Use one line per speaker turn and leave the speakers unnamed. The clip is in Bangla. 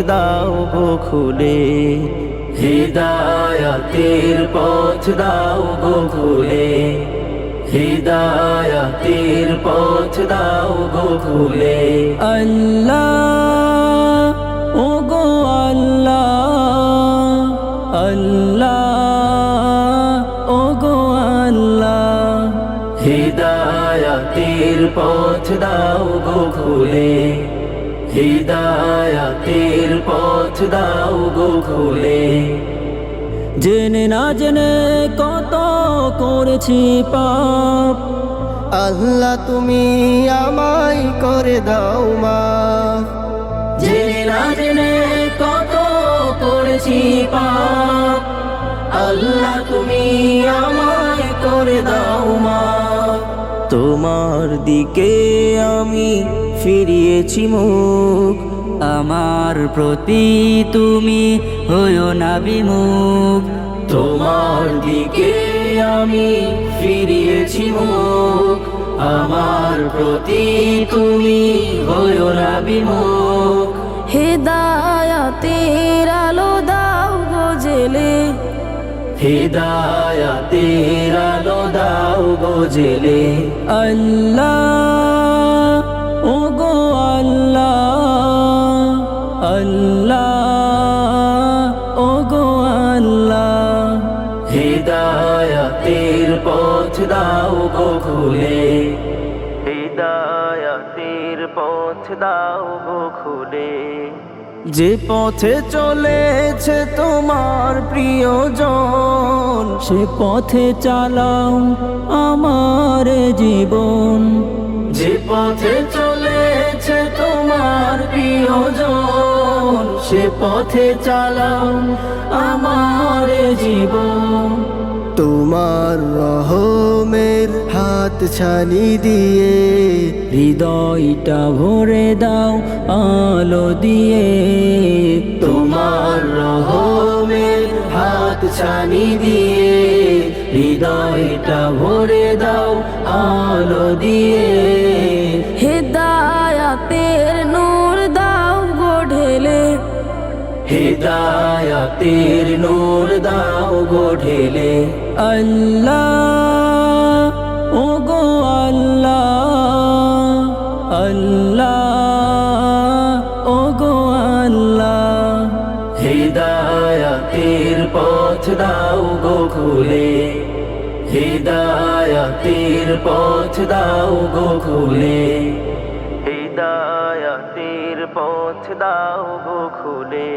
দাও গো খুলে, হিদায়াতের পথ দাও গো খুলে, হিদায়াতের পথ দাও গো খুলে। আল্লাহ ও গো আল্লাহ, আল্লাহ ও গো আল্লাহ, হিদায়াতের পথ দাও গো খুলে, হিদায়াতের পথ দাও গো খুলে। জেনে না জেনে কত করেছি পাপ,
আল্লাহ তুমি আমায় করে দাও মাফ।
জেনে না জেনে কত করেছি পাপ, আল্লাহ তুমি আমায় করে দাও মাফ। তোমার দিকে আমি ফিরিয়েছি মুখ, আমার প্রতি তুমি হয়ো না বিমুখ। তোমার দিকে আমি ফিরিয়েছি মুখ, আমার প্রতি তুমি হয়ো না বিমুখ।
হিদায়াতের আলো দাও গো জেলে,
হিদায়াতের আলো দাও গো জেলে। আল্লাহ ও গো আল্লাহ, আল্লাহ ও গো আল্লাহ, হিদায়াতের পথ দাও গো খুলে, হিদায়াতের পথ দাও গো খুলে। যে পথে চলেছে তোমার প্রিয়জন, সে পথে চালাও আমার জীবন। যে পথে চলেছে তোমার প্রিয়জন, সে পথে চালাও আমার জীবন।
তোমার রহমের হাত ছানি দিয়ে
হৃদয়টা ভরে দাও আলো দিয়ে। তোমার রহমের হাত ছানি দিয়ে হৃদয়টা ভরে দাও আলো দিয়ে।
হিদায়াতের নূর দাও গো ঢেলে,
হিদায়াতের নূর দাও গো ঢেলে। আল্লাহ ও গো আল্লাহ, আল্লাহ ও গো আল্লাহ, হিদায়াতের পথ দাও গো খুলে, হিদায়াতের পথ দাও গো খুলে, হিদায়াতের পথ দাও গো খুলে।